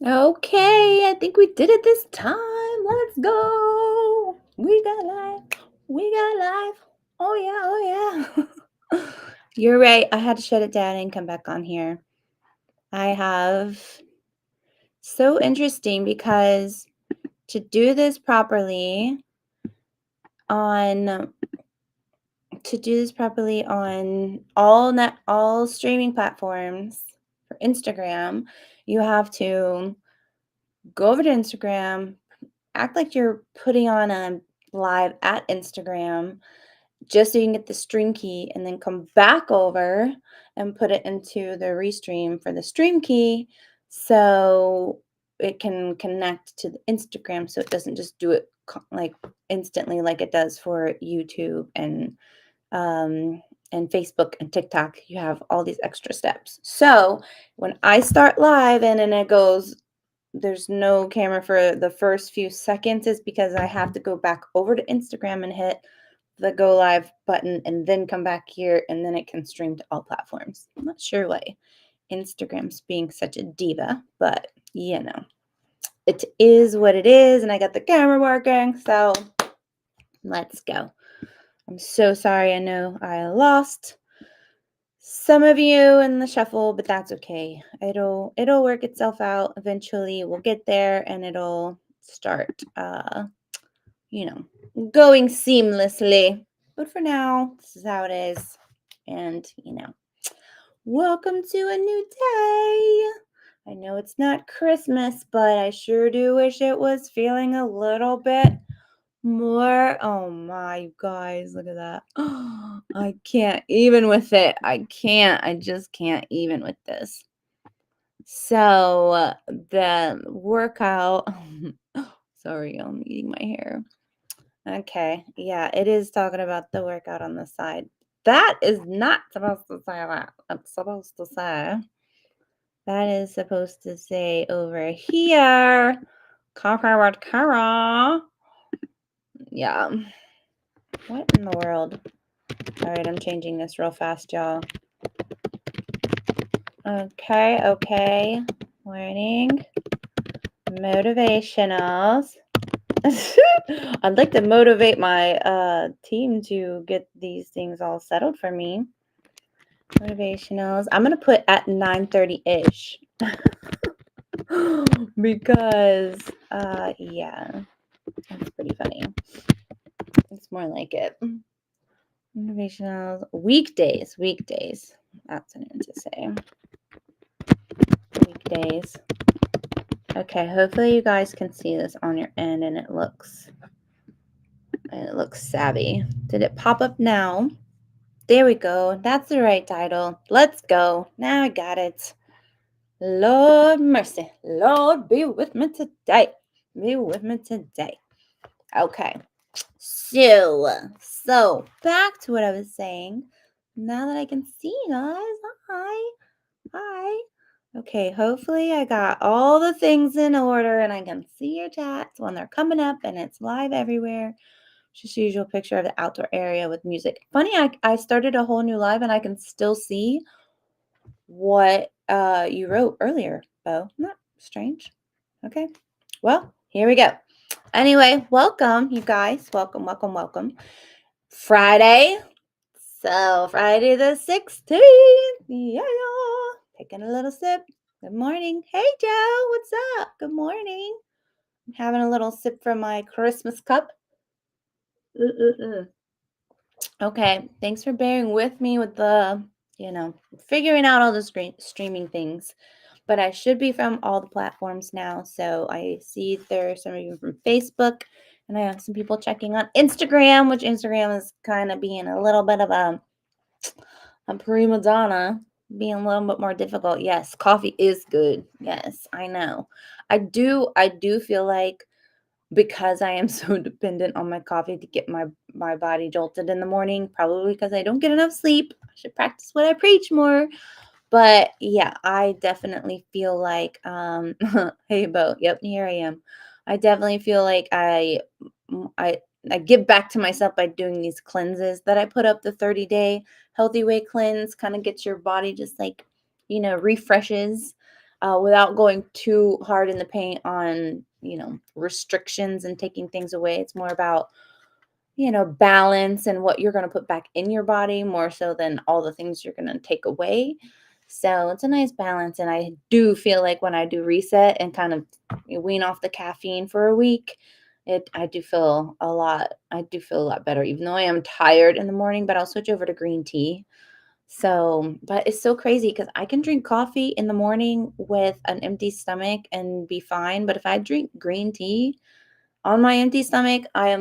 Okay, I think we did it this time. Let's go. We got life. We got life. Oh yeah, oh yeah. You're right. I had to shut it down and come back on here. I have so interesting because to do this properly on all streaming platforms for Instagram, you have to go over to Instagram, act like you're putting on a live at Instagram just so you can get the stream key and then come back over and put it into the restream for the stream key so it can connect to the Instagram so it doesn't just do it like instantly like it does for YouTube um and Facebook and TikTok. You have all these extra steps. So when I start live and it goes there's no camera for the first few seconds is because I have to go back over to Instagram and hit the go live button and then come back here and then it can stream to all platforms. I'm not sure why Instagram's being such a diva, but it is what it is and I got the camera working, so let's go. I'm so sorry. I know I lost some of you in the shuffle, but that's okay. It'll work itself out. Eventually we'll get there and it'll start you know, going seamlessly. But for now, this is how it is. And, welcome to a new day. I know it's not Christmas, but I sure do wish it was feeling a little bit more. Oh my, you guys, look at that. I can't even with it. I just can't even with this. So, the workout. Sorry, I'm eating my hair. Okay. Yeah, it is talking about the workout on the side. That is not supposed to say that. It's supposed to say. That is supposed to say over here. CARA. Yeah. What in the world? All right, I'm changing this real fast, y'all. Okay. Learning. Motivationals. I'd like to motivate my team to get these things all settled for me. Motivationals. I'm gonna put at 9:30-ish. Because yeah, that's pretty funny. It's more like it. Motivationals. Weekdays. That's what I meant to say. Weekdays. Okay, hopefully you guys can see this on your end and it looks savvy. Did it pop up now? There we go. That's the right title. Let's go. Now I got it. Lord mercy. Lord, be with me today. Be with me today. Okay. So back to what I was saying. Now that I can see you guys. Hi. Okay, hopefully I got all the things in order and I can see your chats when they're coming up and it's live everywhere. Just a usual picture of the outdoor area with music. Funny, I started a whole new live and I can still see what you wrote earlier, Bo. Not strange. Okay. Well, here we go. Anyway, welcome, you guys. Welcome. Friday. So, Friday the 16th. Yeah. Taking a little sip. Good morning. Hey, Joe. What's up? Good morning. I'm having a little sip from my Christmas cup. Okay. Thanks for bearing with me with the, figuring out all the streaming things. But I should be from all the platforms now. So I see there are some of you from Facebook, and I have some people checking on Instagram, which Instagram is kind of being a little bit of a prima donna, being a little bit more difficult. Yes, coffee is good. Yes, I know. I do feel like because I am so dependent on my coffee to get my body jolted in the morning, probably because I don't get enough sleep. I should practice what I preach more. But yeah, I definitely feel like hey Bo, yep, here I am. I definitely feel like I I give back to myself by doing these cleanses that I put up. The 30-day healthy weight cleanse kind of gets your body just like, refreshes. without going too hard in the paint on, restrictions and taking things away. It's more about, balance and what you're going to put back in your body more so than all the things you're going to take away. So it's a nice balance. And I do feel like when I do reset and kind of wean off the caffeine for a week, I do feel a lot better, even though I am tired in the morning, but I'll switch over to green tea. So, but it's so crazy because I can drink coffee in the morning with an empty stomach and be fine. But if I drink green tea, on my empty stomach, I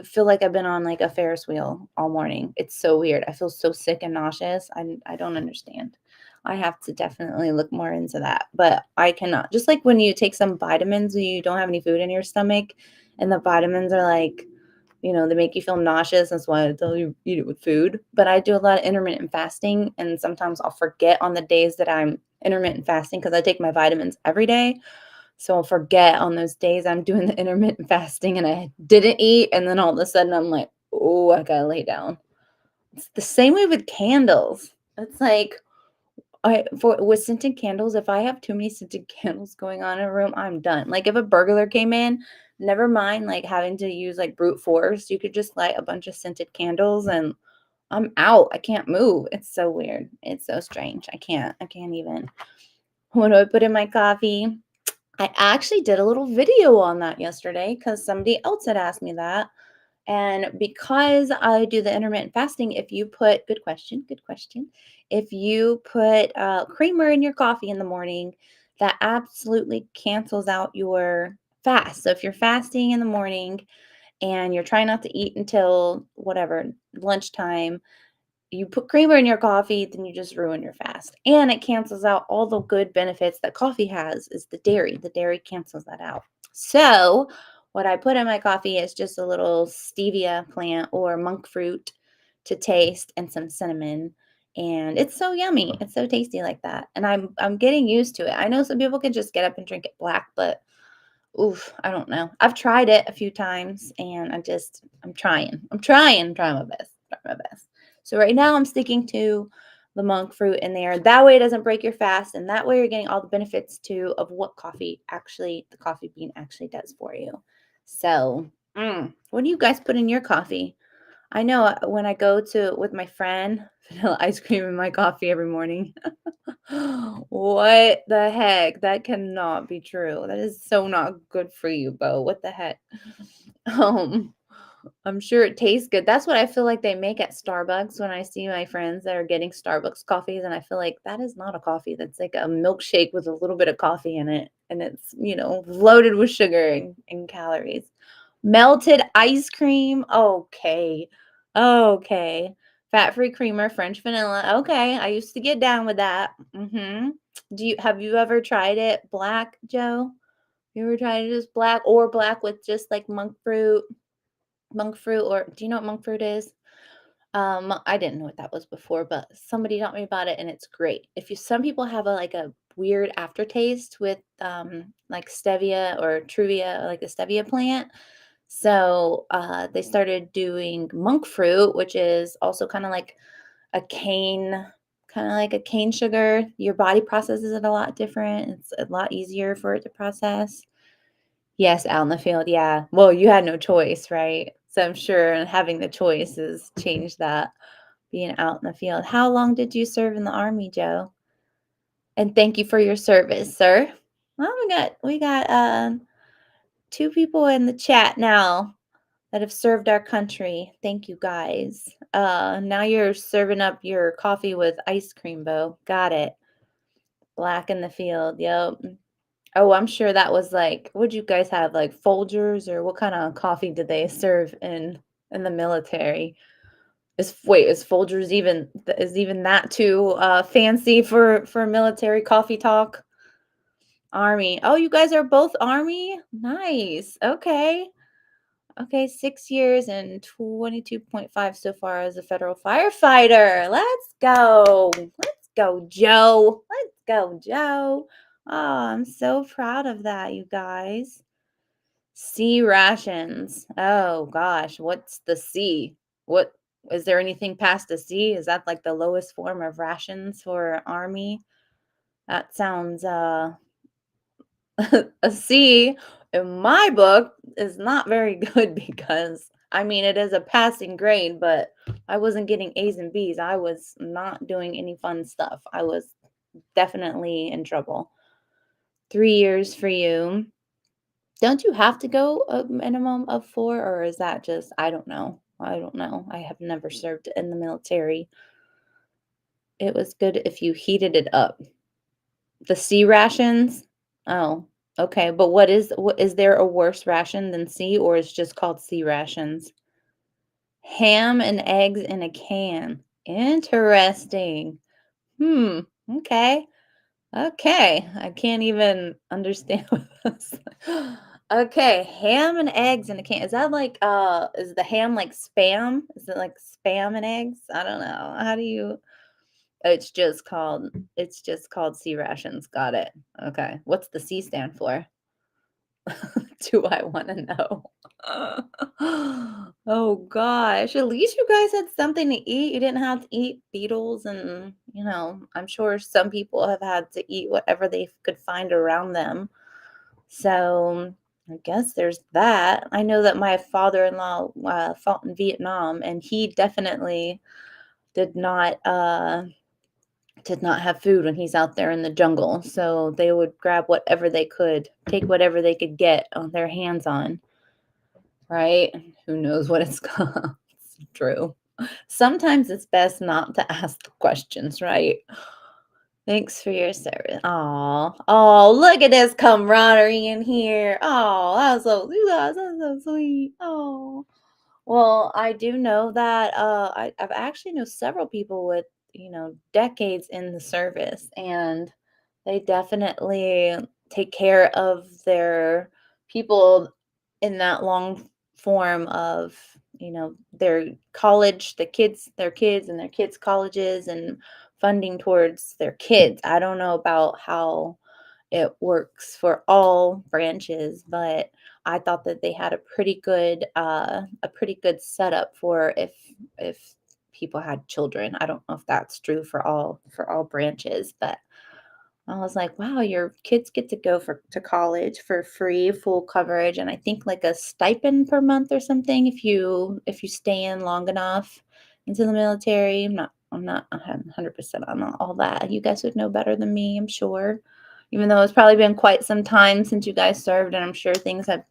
feel like I've been on like a Ferris wheel all morning. It's so weird. I feel so sick and nauseous. I don't understand. I have to definitely look more into that. But I cannot. Just like when you take some vitamins when you don't have any food in your stomach and the vitamins are like, they make you feel nauseous. That's why I tell you eat it with food. But I do a lot of intermittent fasting and sometimes I'll forget on the days that I'm intermittent fasting because I take my vitamins every day, so I'll forget on those days I'm doing the intermittent fasting and I didn't eat. And then all of a sudden I'm like, oh, I gotta lay down. It's the same way with candles. It's like with scented candles, if I have too many scented candles going on in a room, I'm done. Like if a burglar came in, never mind like having to use like brute force, you could just light a bunch of scented candles and I'm out. I can't move. It's so weird. It's so strange. I can't even. What do I put in my coffee? I actually did a little video on that yesterday because somebody else had asked me that. And because I do the intermittent fasting, if you put, good question. If you put creamer in your coffee in the morning, that absolutely cancels out your fast. So if you're fasting in the morning and you're trying not to eat until whatever, lunchtime, you put creamer in your coffee, then you just ruin your fast. And it cancels out all the good benefits that coffee has is the dairy. The dairy cancels that out. So what I put in my coffee is just a little stevia plant or monk fruit to taste and some cinnamon. And it's so yummy. It's so tasty like that. And I'm getting used to it. I know some people can just get up and drink it black, but oof, I don't know. I've tried it a few times and I'm trying. I'm trying my best. Trying my best. So right now I'm sticking to the monk fruit in there. That way it doesn't break your fast and that way you're getting all the benefits too of what the coffee bean actually does for you. So, what do you guys put in your coffee? I know when I go to with my friend, vanilla ice cream in my coffee every morning. What the heck? That cannot be true. That is so not good for you, Bo. What the heck? Um, I'm sure it tastes good. That's what I feel like they make at Starbucks when I see my friends that are getting Starbucks coffees, and I feel like that is not a coffee. That's like a milkshake with a little bit of coffee in it, and it's, loaded with sugar and calories. Melted ice cream. Okay. Okay. Fat-free creamer, French vanilla. Okay. I used to get down with that. Have you ever tried it black, Joe? You ever tried it just black or black with just like monk fruit, or do you know what monk fruit is? I didn't know what that was before, but somebody taught me about it and it's great. Some people have a weird aftertaste with like stevia or truvia, like the stevia plant. So they started doing monk fruit, which is also a cane, kind of like a cane sugar. Your body processes it a lot different. It's a lot easier for it to process. Yes, out in the field. Yeah. Well, you had no choice, right? So I'm sure having the choice has changed that being out in the field. How long did you serve in the army, Joe? And thank you for your service, sir. Well, we got two people in the chat now that have served our country. Thank you guys. Now you're serving up your coffee with ice cream, Bo. Got it. Black in the field. Yep. Oh, I'm sure that was would you guys have like Folgers or what kind of coffee did they serve in the military? Is Folgers even that too fancy for military coffee talk? Army. Oh, you guys are both Army? Nice. Okay. Okay, 6 years and 22.5 so far as a federal firefighter. Let's go. Let's go, Joe. Let's go, Joe. Oh, I'm so proud of that, you guys. C rations. Oh gosh, what's the C? What is there anything past a C? Is that like the lowest form of rations for Army? That sounds a C in my book is not very good because I mean it is a passing grade, but I wasn't getting A's and B's. I was not doing any fun stuff. I was definitely in trouble. 3 years for you. Don't you have to go a minimum of 4, or is that just I don't know. I don't know. I have never served in the military. It was good if you heated it up. The C rations? Oh, okay, but what is there a worse ration than C, or it's just called C rations? Ham and eggs in a can. Interesting. Hmm, okay. Okay, I can't even understand what this. Okay, ham and eggs in a can. Is that like is the ham like spam? Is it like spam and eggs? I don't know. How do you it's just called C rations. Got it. Okay. What's the C stand for? Do I want to know? Oh gosh. At least you guys had something to eat. You didn't have to eat beetles and, I'm sure some people have had to eat whatever they could find around them. So, I guess there's that. I know that my father-in-law fought in Vietnam and he definitely did not did not have food when he's out there in the jungle. So they would grab whatever they could, take whatever they could get on their hands on, right? Who knows what it's called? It's true. Sometimes it's best not to ask the questions, right? Thanks for your service. Oh, oh, look at this camaraderie in here. Oh, that was so, you guys, that's so sweet. Oh. Well, I do know that I've actually know several people with, decades in the service, and they definitely take care of their people in that long form of, their college, their kids and their kids' colleges and funding towards their kids. I don't know about how it works for all branches, but I thought that they had a pretty good setup for if people had children. I don't know if that's true for all branches, but I was like, wow, your kids get to go to college for free, full coverage, and I think like a stipend per month or something if you stay in long enough into the military. I'm not 100% on all that. You guys would know better than me, I'm sure. Even though it's probably been quite some time since you guys served, and I'm sure things have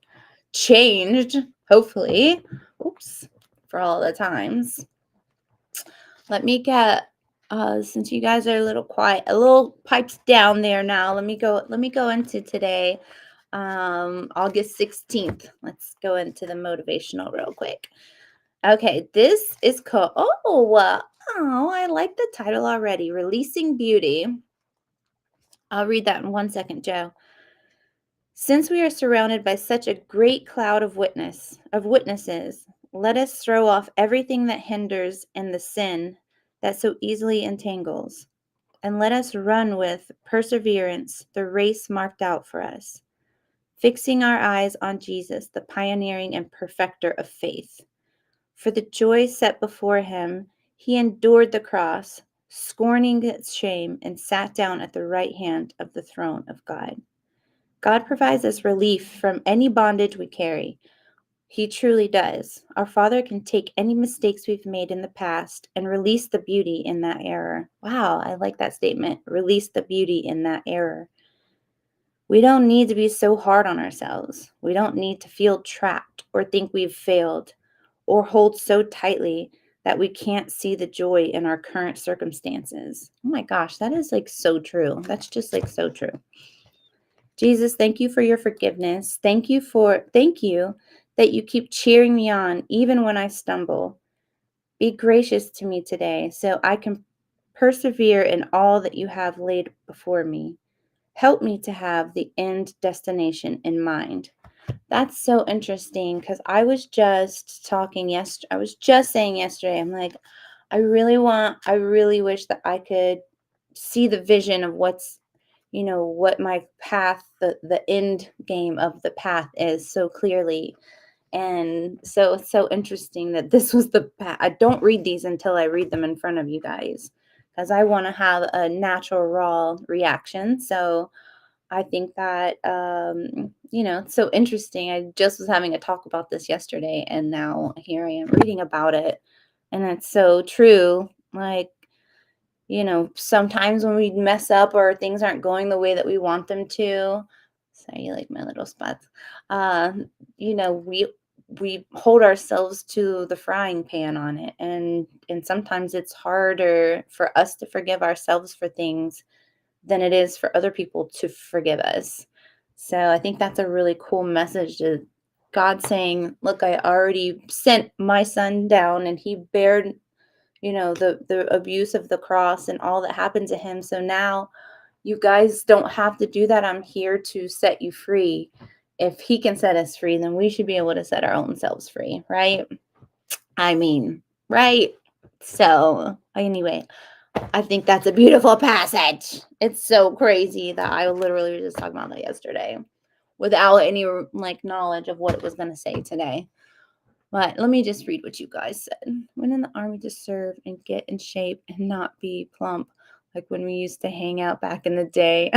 changed, hopefully. Oops, for all the times. Let me get since you guys are a little quiet, a little pipes down there now. Let me go into today, August 16th. Let's go into the motivational real quick. Okay, this is called oh, I like the title already. Releasing Beauty. I'll read that in 1 second, Joe. Since we are surrounded by such a great cloud of witnesses, let us throw off everything that hinders and the sin that so easily entangles, and let us run with perseverance the race marked out for us, fixing our eyes on Jesus, the pioneering and perfecter of faith. For the joy set before him, he endured the cross, scorning its shame, and sat down at the right hand of the throne of God. God provides us relief from any bondage we carry. He truly does. Our Father can take any mistakes we've made in the past and release the beauty in that error. Wow, I like that statement. Release the beauty in that error. We don't need to be so hard on ourselves. We don't need to feel trapped or think we've failed or hold so tightly that we can't see the joy in our current circumstances. Oh my gosh, that is like so true. That's just like so true. Jesus, thank you for your forgiveness. Thank you that you keep cheering me on even when I stumble. Be gracious to me today so I can persevere in all that you have laid before me. Help me to have the end destination in mind. That's so interesting because I was just saying yesterday, I'm like, I really wish that I could see the vision of what my path, the end game of the path is so clearly. And so it's so interesting that this was the path. I don't read these until I read them in front of you guys because I want to have a natural, raw reaction. So I think that, it's so interesting. I just was having a talk about this yesterday, and now here I am reading about it. And it's so true. Like, sometimes when we mess up or things aren't going the way that we want them to, sorry, you like my little spots. Uh, we hold ourselves to the frying pan on it, and sometimes it's harder for us to forgive ourselves for things than it is for other people to forgive us. So I think that's a really cool message to God saying, "Look, I already sent my son down, and he bared, the abuse of the cross and all that happened to him. So now you guys don't have to do that. I'm here to set you free. If he can set us free, then we should be able to set our own selves free, right? I mean, right? So, anyway, I think that's a beautiful passage. It's so crazy that I literally was just talking about that yesterday without any like knowledge of what it was going to say today. But let me just read what you guys said. Went in the army to serve and get in shape and not be plump, like when we used to hang out back in the day.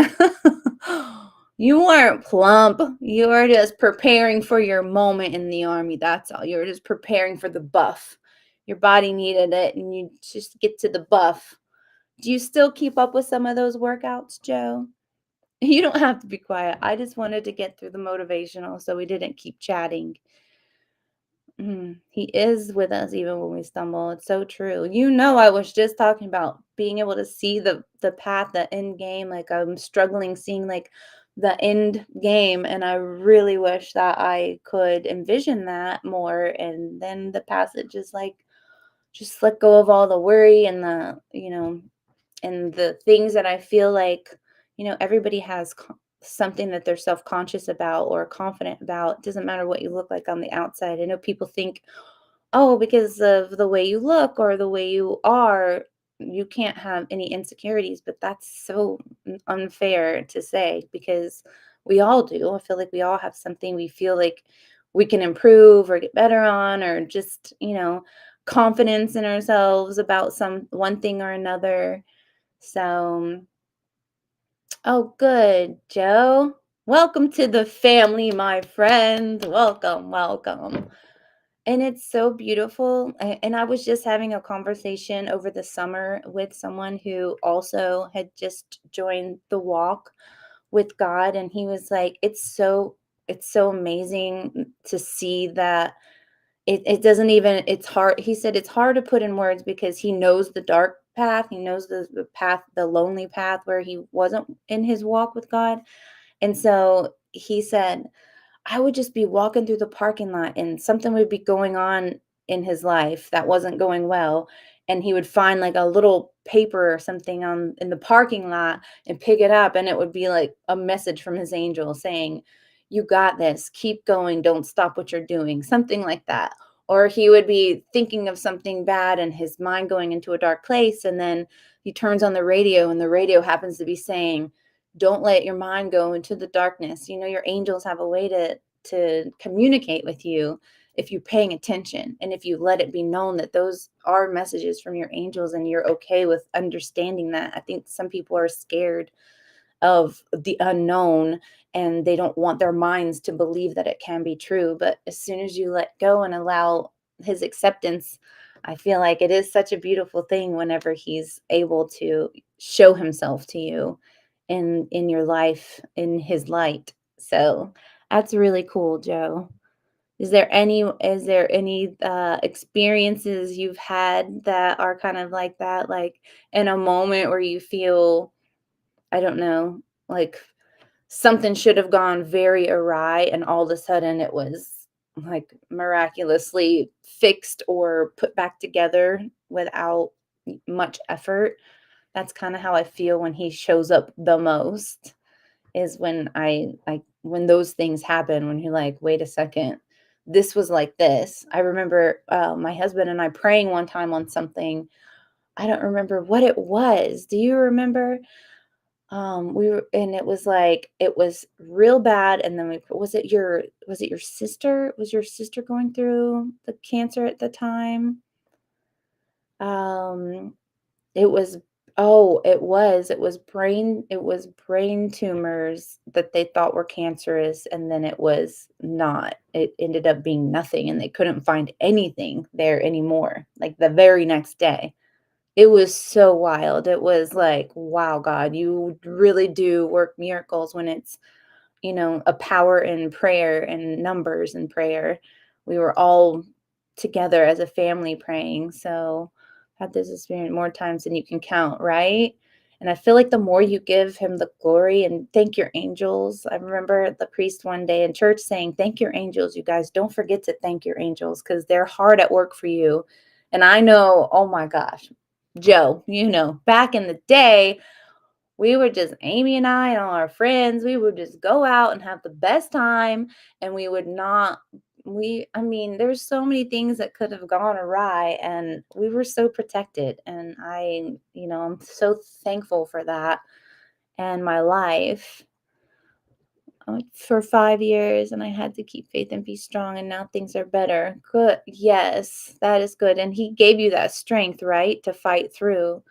You weren't plump. You were just preparing for your moment in the army. That's all. You were just preparing for the buff. Your body needed it, and you just get to the buff. Do you still keep up with some of those workouts, Joe? You don't have to be quiet. I just wanted to get through the motivational so we didn't keep chatting. He is with us even when we stumble. It's so true. I was just talking about being able to see the path, the end game. Like I'm struggling seeing like the end game, and I really wish that I could envision that more. And then the passage is like just let go of all the worry and the things that I feel like, everybody has something that they're self-conscious about or confident about. It doesn't matter what you look like on the outside. I know people think, oh, because of the way you look or the way you are, you can't have any insecurities, but that's so unfair to say because we all do. I feel like we all have something we feel like we can improve or get better on, or just, confidence in ourselves about some one thing or another. So, oh, good, Joe. Welcome to the family, my friend. Welcome, welcome. And it's so beautiful. And I was just having a conversation over the summer with someone who also had just joined the walk with God. And he was like, it's so amazing to see that it doesn't even, it's hard. He said it's hard to put in words because he knows the dark path. He knows the path, the lonely path where he wasn't in his walk with God. And so he said, I would just be walking through the parking lot and something would be going on in his life that wasn't going well. And he would find like a little paper or something on in the parking lot and pick it up. And it would be like a message from his angel saying, you got this, keep going, don't stop what you're doing, something like that. Or he would be thinking of something bad and his mind going into a dark place. And then he turns on the radio and the radio happens to be saying, don't let your mind go into the darkness. Your angels have a way to communicate with you if you're paying attention and if you let it be known that those are messages from your angels and you're okay with understanding that. I think some people are scared of the unknown and they don't want their minds to believe that it can be true. But as soon as you let go and allow his acceptance, I feel like it is such a beautiful thing whenever he's able to show himself to you in your life in his light. So that's really cool, Joe. Is there any experiences you've had that are kind of like that, like in a moment where you feel, I don't know, like something should have gone very awry and all of a sudden it was like miraculously fixed or put back together without much effort? That's kind of how I feel when he shows up the most, is when when those things happen, when you're like, wait a second, this was like this. I remember my husband and I praying one time on something. I don't remember what it was. Do you remember? We were, and it was like it was real bad. And then was it your sister? Was your sister going through the cancer at the time? Um, it was. Oh, it was brain tumors that they thought were cancerous, and then it was not. It ended up being nothing, and they couldn't find anything there anymore, like, the very next day. It was so wild. It was like, "Wow, God, you really do work miracles when it's, a power in prayer and numbers in prayer." We were all together as a family praying, so had this experience more times than you can count, right? And I feel like the more you give him the glory and thank your angels. I remember the priest one day in church saying, "Thank your angels, you guys. Don't forget to thank your angels because they're hard at work for you." And I know, oh my gosh, Joe, back in the day, we would just Amy and I and all our friends, we would just go out and have the best time, and we would not we I mean, there's so many things that could have gone awry, and we were so protected, and I'm so thankful for that and my life, for 5 years, and I had to keep faith and be strong, and now things are better. Good. Yes, that is good, and he gave you that strength, right, to fight through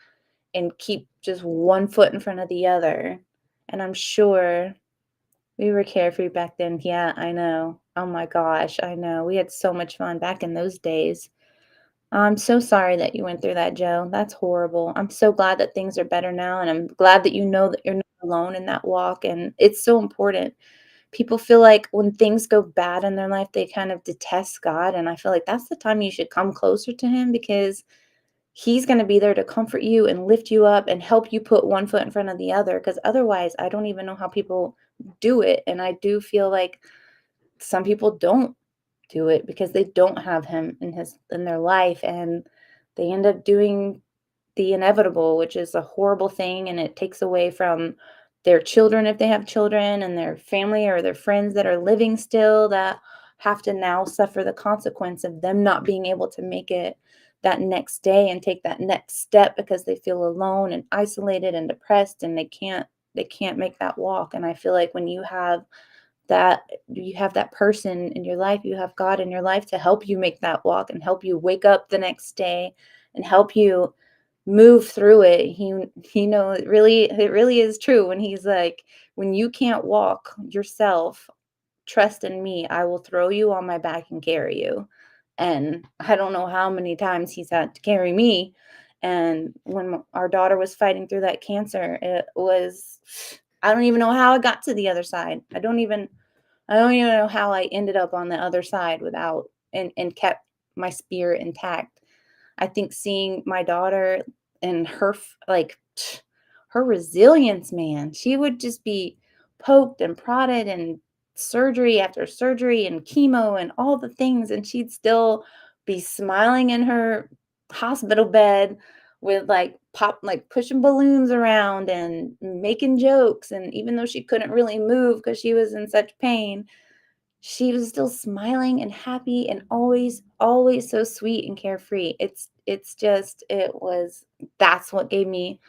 and keep just one foot in front of the other. And I'm sure we were carefree back then. Yeah, I know. Oh my gosh, I know. We had so much fun back in those days. I'm so sorry that you went through that, Joe. That's horrible. I'm so glad that things are better now, and I'm glad that you know that you're not alone in that walk. And it's so important. People feel like when things go bad in their life, they kind of detest God. And I feel like that's the time you should come closer to Him because He's gonna be there to comfort you and lift you up and help you put one foot in front of the other. Because otherwise, I don't even know how people do it, and I do feel like some people don't do it because they don't have him in their life, and they end up doing the inevitable, which is a horrible thing, and it takes away from their children if they have children and their family or their friends that are living still that have to now suffer the consequence of them not being able to make it that next day and take that next step because they feel alone and isolated and depressed and they can't make that walk. And I feel like when you have that person in your life, you have God in your life to help you make that walk and help you wake up the next day and help you move through it. It really is true when he's like, when you can't walk yourself, trust in me, I will throw you on my back and carry you. And I don't know how many times he's had to carry me. And when our daughter was fighting through that cancer, I don't even know how I got to the other side. I don't even know how I ended up on the other side without and kept my spirit intact. I think seeing my daughter and her resilience, man, she would just be poked and prodded and surgery after surgery and chemo and all the things, and she'd still be smiling in her hospital bed with like pushing balloons around and making jokes. And even though she couldn't really move because she was in such pain, she was still smiling and happy and always, always so sweet and carefree. That's what gave me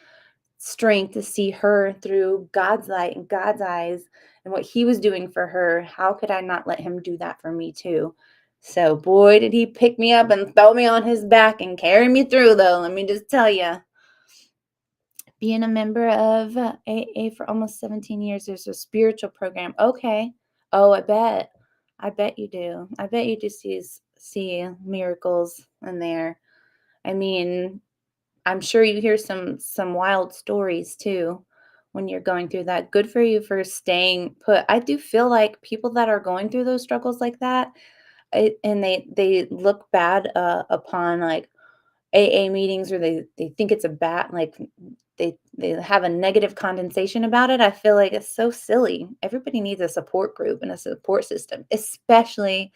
strength to see her through God's light and God's eyes and what He was doing for her. How could I not let Him do that for me too? So, boy, did He pick me up and throw me on His back and carry me through, though. Let me just tell you. Being a member of AA for almost 17 years, there's a spiritual program. Okay. Oh, I bet you do. I bet you do see miracles in there. I mean, I'm sure you hear some wild stories too when you're going through that. Good for you for staying put. I do feel like people that are going through those struggles like that, and they look bad upon like AA meetings, or they think it's a bad, like, they have a negative condensation about it. I feel like it's so silly. Everybody needs a support group and a support system, especially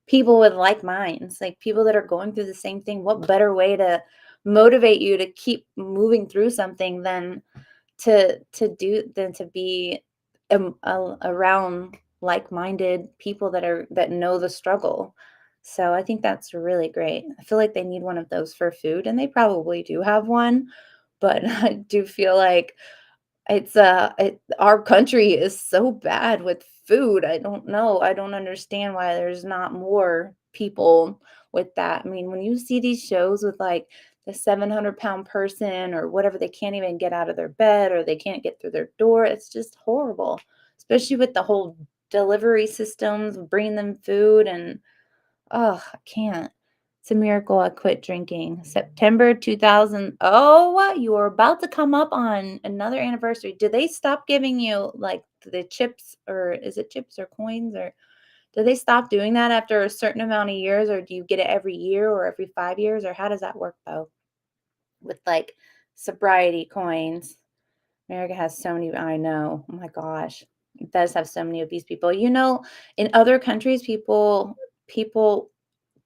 people with like minds, like people that are going through the same thing. What better way to motivate you to keep moving through something than to be around like-minded people that know the struggle. So I think that's really great. I feel like they need one of those for food, and they probably do have one, but I do feel like our country is so bad with food. I don't know. I don't understand why there's not more people with that. I mean, when you see these shows with like the 700-pound person or whatever, they can't even get out of their bed or they can't get through their door. It's just horrible, especially with the whole delivery systems, bringing them food and oh, I can't. It's a miracle I quit drinking. September 2000. Oh, you are about to come up on another anniversary. Do they stop giving you like the chips or is it chips or coins or do they stop doing that after a certain amount of years or do you get it every year or every 5 years or how does that work though? With like sobriety coins. America has so many, I know. Oh my gosh. It does have so many obese people. In other countries, people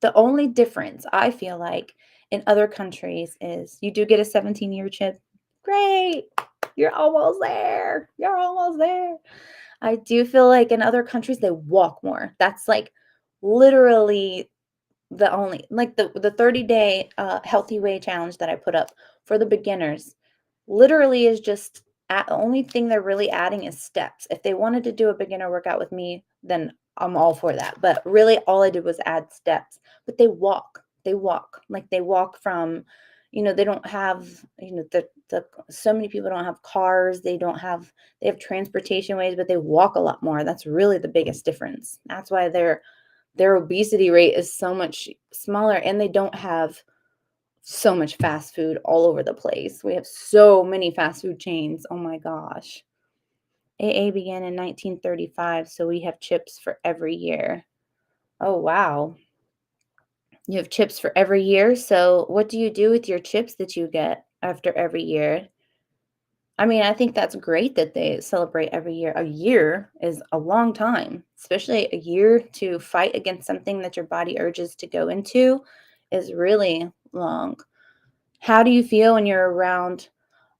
the only difference I feel like in other countries is you do get a 17-year chip. Great. You're almost there. You're almost there. I do feel like in other countries they walk more. That's like literally the only like the 30-day healthy weight challenge that I put up for the beginners literally is just only thing they're really adding is steps. If they wanted to do a beginner workout with me, then I'm all for that. But really all I did was add steps. But they walk. They walk. Like they walk from, they don't have, the so many people don't have cars. They have transportation ways, but they walk a lot more. That's really the biggest difference. That's why their obesity rate is so much smaller and they don't have so much fast food all over the place. We have so many fast food chains. Oh my gosh. AA began in 1935, so we have chips for every year. Oh wow. You have chips for every year. So what do you do with your chips that you get after every year? I mean, I think that's great that they celebrate every year. A year is a long time, especially a year to fight against something that your body urges to go into is really long. How do you feel when you're around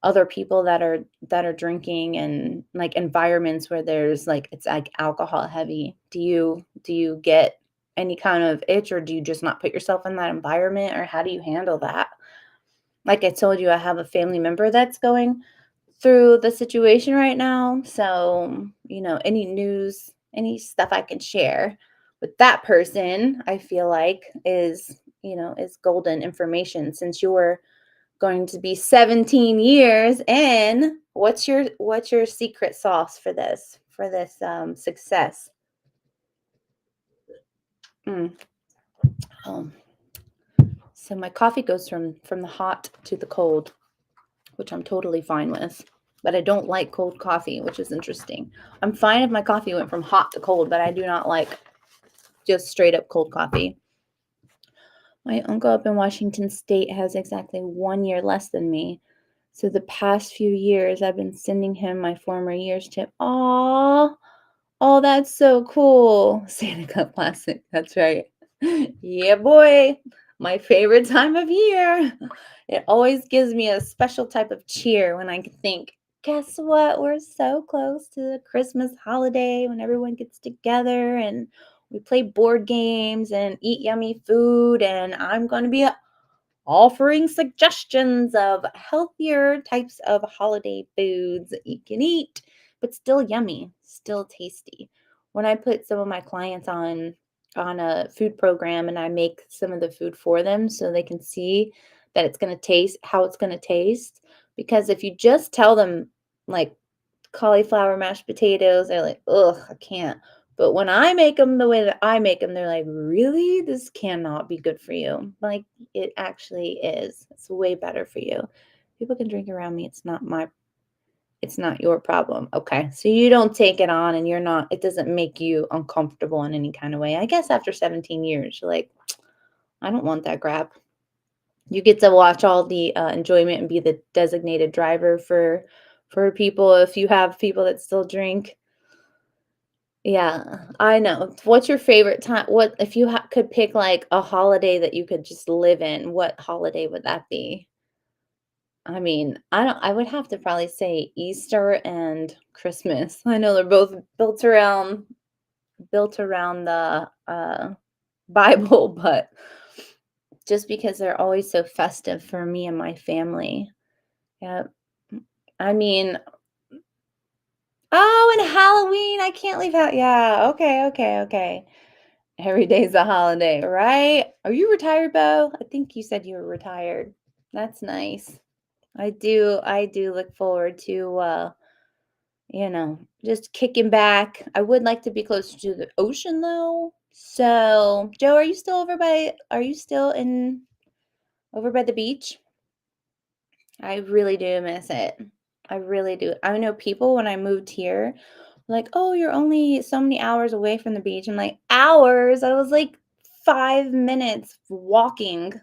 other people that are drinking and like environments where there's like it's like alcohol heavy? Do you get any kind of itch or do you just not put yourself in that environment or how do you handle that? Like I told you, I have a family member that's going through the situation right now. So, any news, any stuff I can share with that person, I feel like is golden information since you're going to be 17 years in. What's your secret sauce for this success? Mm. Um, so my coffee goes from the hot to the cold, which I'm totally fine with. But I don't like cold coffee, which is interesting. I'm fine if my coffee went from hot to cold, but I do not like just straight up cold coffee. My uncle up in Washington State has exactly 1 year less than me. So the past few years, I've been sending him my former year's tip. Aw, oh, that's so cool. Santa Cup Classic. That's right. Yeah, boy. My favorite time of year. It always gives me a special type of cheer when I can think, guess what? We're so close to the Christmas holiday when everyone gets together and we play board games and eat yummy food. And I'm going to be offering suggestions of healthier types of holiday foods that you can eat, but still yummy, still tasty. When I put some of my clients on a food program and I make some of the food for them so they can see that it's going to taste how it's going to taste because if you just tell them like cauliflower mashed potatoes. They're like, ugh, I can't. But when I make them the way that I make them, they're like, really? This cannot be good for you. Like, it actually is. It's way better for you. People can drink around me. It's not your problem. Okay. So you don't take it on and it doesn't make you uncomfortable in any kind of way. I guess after 17 years, you're like, I don't want that crap. You get to watch all the enjoyment and be the designated driver for people if you have people that still drink. Yeah, I know. What's your favorite time? What if you could pick like a holiday that you could just live in? What holiday would that be? I mean, I don't. I would have to probably say Easter and Christmas. I know they're both built around the Bible, but just because they're always so festive for me and my family. Yeah. I mean, oh, and Halloween. I can't leave out. Yeah. Okay. Okay. Okay. Every day's a holiday, right? Are you retired, Bo? I think you said you were retired. That's nice. I do look forward to just kicking back. I would like to be closer to the ocean though. So, Joe, are you still in over by the beach? I really do miss it. I really do. I know people when I moved here, like, "Oh, you're only so many hours away from the beach." I'm like, "Hours?" I was like 5 minutes walking.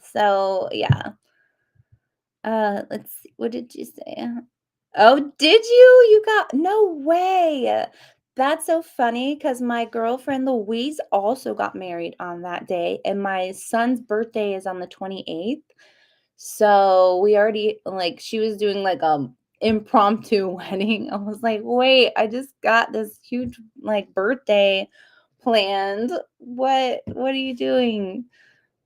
So, yeah. Let's see. What did you say? Oh, did you? You got no way. That's so funny because my girlfriend Louise also got married on that day, and my son's birthday is on the 28th. So we already like she was doing like impromptu wedding. I was like, wait, I just got this huge like birthday planned. What are you doing?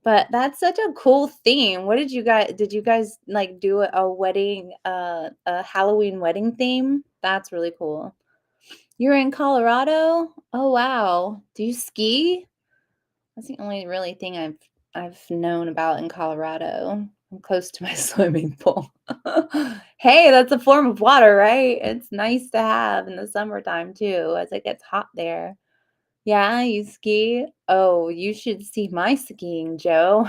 But that's such a cool theme. Did you guys like do a wedding, a Halloween wedding theme? That's really cool. You're in Colorado? Oh wow. Do you ski? That's the only really thing I've known about in Colorado. I'm close to my swimming pool. Hey, that's a form of water, right? It's nice to have in the summertime too, as it gets hot there. Yeah, you ski? Oh, you should see my skiing, Joe.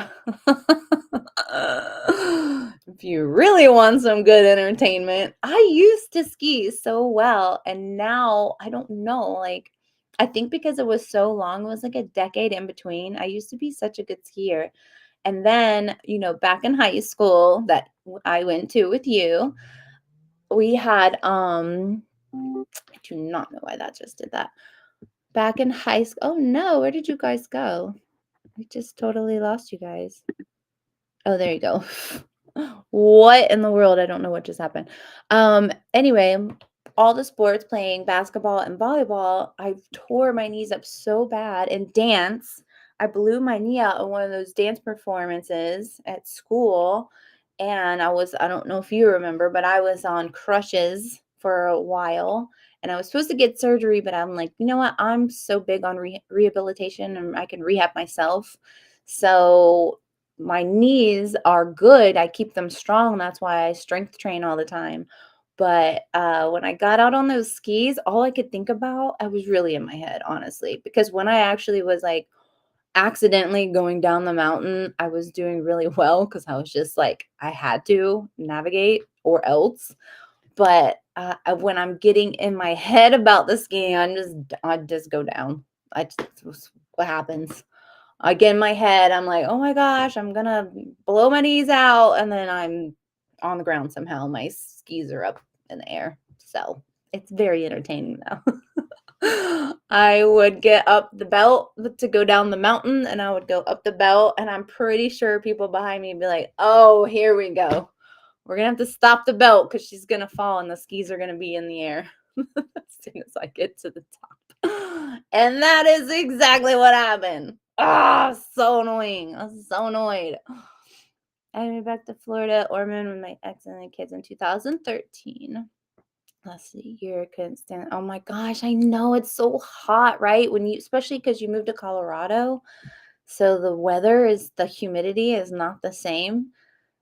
If you really want some good entertainment, I used to ski so well, and now I don't know, like, I think because it was so long, it was like a decade in between. I used to be such a good skier. And then, back in high school that I went to with you, we had I do not know why that just did that. Back in high school. Oh no, where did you guys go? I just totally lost you guys. Oh, there you go. What in the world? I don't know what just happened. Anyway, all the sports playing basketball and volleyball, I tore my knees up so bad. In dance, I blew my knee out in one of those dance performances at school. And I don't know if you remember, but I was on crutches for a while and I was supposed to get surgery, but I'm like, you know what? I'm so big on rehabilitation and I can rehab myself. So my knees are good. I keep them strong. That's why I strength train all the time. But when I got out on those skis, all I could think about, I was really in my head, honestly, because when I actually was like accidentally going down the mountain, I was doing really well because I was just like, I had to navigate or else. But when I'm getting in my head about the skiing, I just go down. What happens. I get in my head, I'm like, "Oh my gosh, I'm gonna blow my knees out," and then I'm on the ground somehow. My skis are up in the air. So, it's very entertaining though. I would get up the belt to go down the mountain, and I would go up the belt, and I'm pretty sure people behind me would be like, "Oh, here we go. We're gonna have to stop the belt because she's gonna fall and the skis are gonna be in the air as soon as I get to the top." And that is exactly what happened. Ah, so annoying. I was so annoyed. I moved back to Florida, Ormond, with my ex and the kids in 2013. Last year, couldn't stand. Oh my gosh, I know it's so hot, right? Especially because you moved to Colorado, so the humidity is not the same.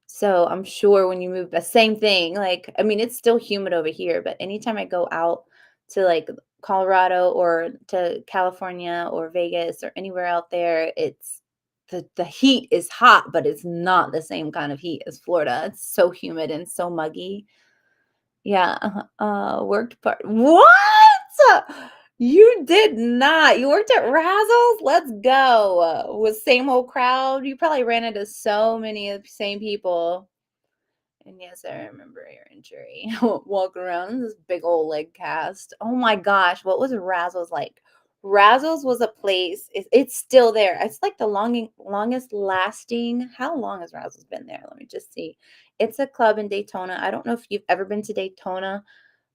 So I'm sure when you move, the same thing. Like, I mean, it's still humid over here, but anytime I go out to like Colorado or to California or Vegas or anywhere out there, it's the heat is hot, but it's not the same kind of heat as Florida. It's so humid and so muggy. Yeah. Worked part. What? You did not. You worked at Razzles? Let's go. With same old crowd. You probably ran into so many of the same people. And yes, I remember your injury. Walking around this big old leg cast. Oh my gosh, what was Razzles like? Razzles was a place. It's still there. It's like the longest lasting. How long has Razzles been there? Let me just see. It's a club in Daytona. I don't know if you've ever been to Daytona,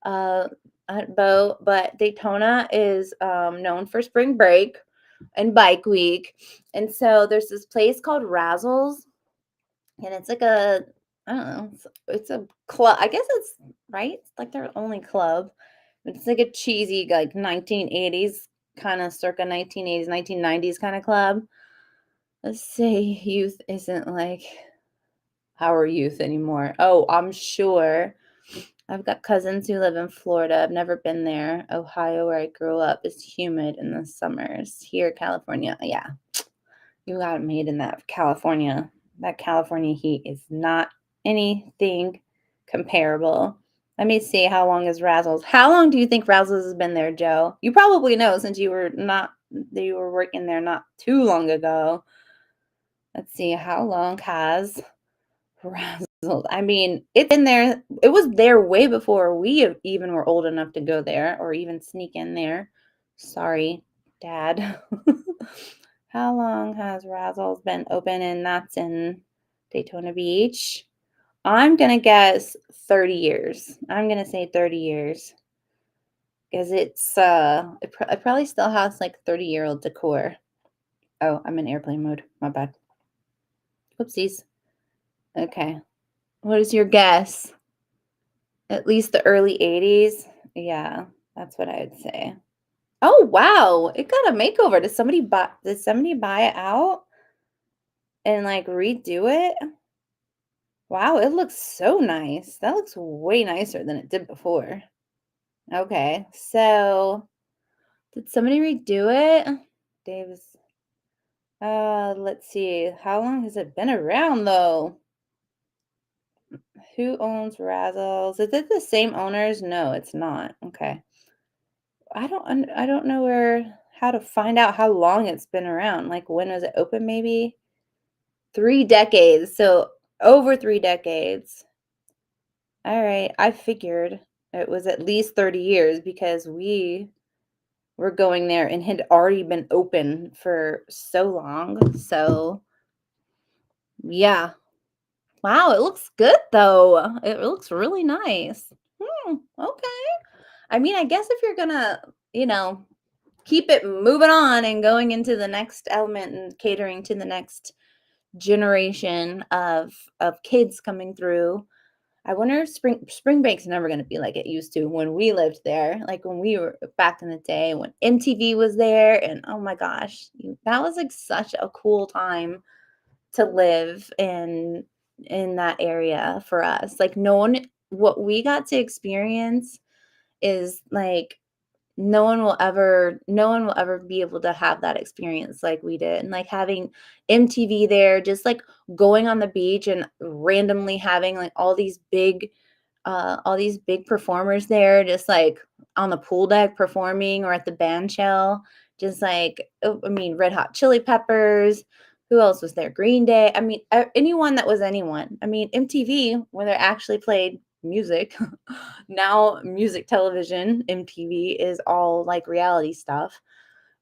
uh, Bo, but Daytona is known for spring break and bike week. And so there's this place called Razzles and it's like I don't know, it's a club. I guess it's right. It's like their only club. It's like a cheesy, like 1980s kind of circa 1980s, 1990s kind of club. Let's say youth isn't like our youth anymore. Oh, I'm sure. I've got cousins who live in Florida. I've never been there. Ohio, where I grew up, is humid in the summers. Here, California, yeah, you got it made in that California. That California heat is not anything comparable. Let me see, how long is Razzles? How long do you think Razzles has been there, Joe? You probably know since you were working there not too long ago. Let's see, how long has Razzles? I mean, it's been there. It was there way before even were old enough to go there or even sneak in there. Sorry, Dad. How long has Razzles been open? And that's in Daytona Beach. I'm gonna guess 30 years. I'm gonna say 30 years because it probably still has like 30-year-old decor. Oh, I'm in airplane mode. My bad. Oopsies. Okay. What is your guess? At least the early 80s? Yeah, that's what I'd say. Oh, wow. It got a makeover. Did somebody buy it out and like redo it? Wow, it looks so nice. That looks way nicer than it did before. Okay. So, did somebody redo it? Dave's let's see. How long has it been around though? Who owns Razzles? Is it the same owners? No, it's not. Okay. I don't know how to find out how long it's been around. Like when was it open maybe? 3 decades. So over 3 decades. All right, I figured it was at least 30 years because we were going there and had already been open for so long. So, yeah. Wow, it looks good though. It looks really nice. Okay. I mean, I guess if you're gonna, you know, keep it moving on and going into the next element and catering to the next generation of kids coming through. I wonder if spring break's never gonna be like it used to when we lived there, like when we were back in the day when MTV was there, and oh my gosh, that was like such a cool time to live in that area for us. Like no one what we got to experience is like no one will ever be able to have that experience like we did, and like having MTV there, just like going on the beach and randomly having like all these big performers there, just like on the pool deck performing or at the band shell, just like I mean, Red Hot Chili Peppers. Who else was there? Green Day. I mean, anyone that was anyone. I mean, MTV, where they actually played music. Now, music television, MTV, is all like reality stuff.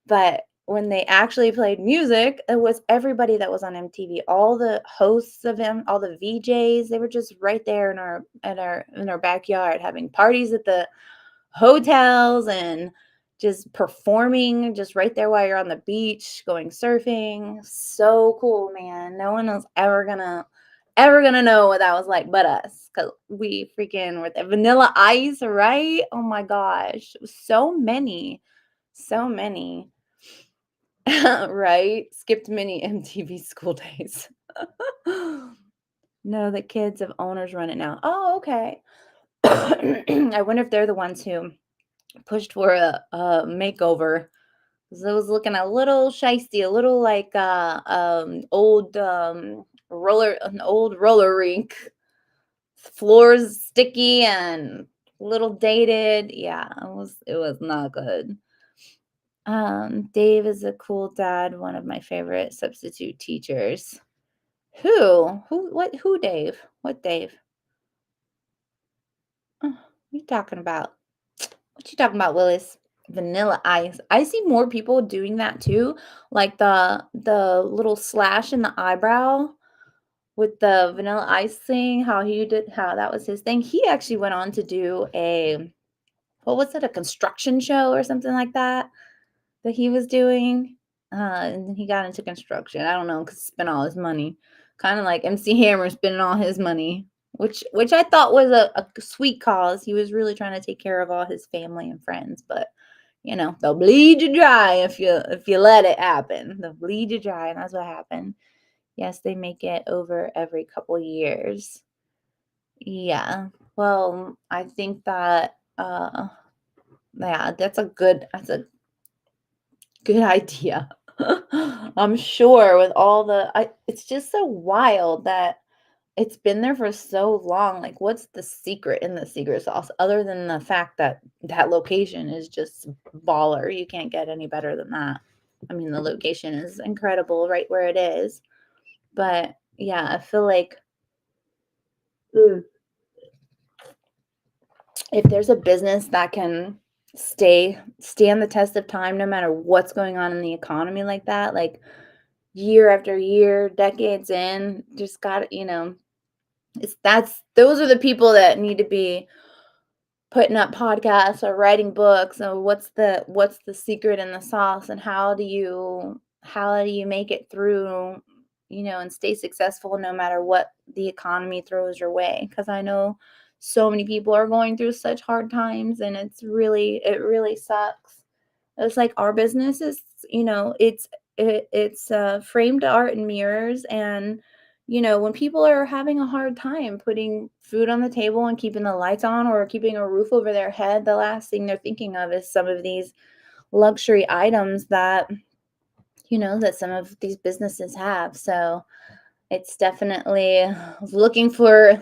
But when they actually played music, it was everybody that was on MTV. All the hosts of them, all the VJs, they were just right there in our backyard having parties at the hotels and just performing just right there while you're on the beach, going surfing. So cool, man. No one else ever gonna know what that was like but us. Cause we freaking with the vanilla ice, right? Oh my gosh. So many. So many. Right? Skipped many MTV school days. No, the kids of owners run it now. Oh, okay. I wonder if they're the ones who pushed for a makeover. 'Cause it was looking a little shisty, a little like an old roller rink. Floors sticky and little dated. Yeah, it was not good. Dave is a cool dad, one of my favorite substitute teachers. Who Dave? What Dave? What you talking about? What you talking about, Willis? Vanilla ice. I see more people doing that too, like the little slash in the eyebrow with the vanilla ice thing, how that was his thing. He actually went on to do what was it, a construction show or something like that he was doing. And then he got into construction. I don't know, because he spent all his money. Kind of like MC Hammer spending all his money, which I thought was a sweet cause. He was really trying to take care of all his family and friends, but they'll bleed you dry if you let it happen. They'll bleed you dry, and that's what happened. Yes, they make it over every couple years. Yeah. Well, I think that yeah, that's a good idea. I'm sure with all it's just so wild that it's been there for so long. Like, what's the secret in the secret sauce other than the fact that that location is just baller? You can't get any better than that. I mean, the location is incredible right where it is. But yeah, I feel like mm, if there's a business that can stand the test of time no matter what's going on in the economy like that, like year after year, decades in, just got, it's that's those are the people that need to be putting up podcasts or writing books. So what's the secret in the sauce, and how do you make it through, and stay successful no matter what the economy throws your way? Because I know so many people are going through such hard times, and it really sucks. It's like our business is, it's framed art and mirrors, and when people are having a hard time putting food on the table and keeping the lights on or keeping a roof over their head, the last thing they're thinking of is some of these luxury items that some of these businesses have. So it's definitely looking for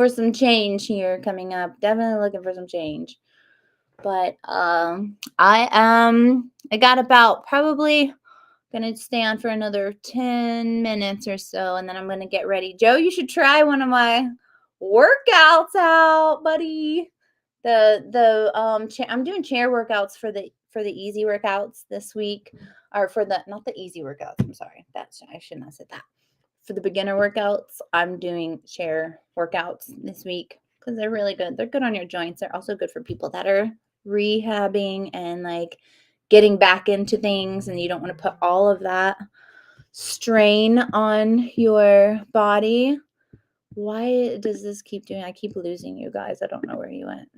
some change here coming up. Definitely looking for some change. But I got about probably gonna stay on for another 10 minutes or so, and then I'm gonna get ready. Joe, you should try one of my workouts out, buddy. I'm doing chair workouts for the easy workouts this week, or for the not the easy workouts. I'm sorry, I shouldn't have said that. For the beginner workouts, I'm doing chair workouts this week because they're really good. They're good on your joints. They're also good for people that are rehabbing and like getting back into things, and you don't want to put all of that strain on your body. Why does this keep doing? I keep losing you guys. I don't know where you went.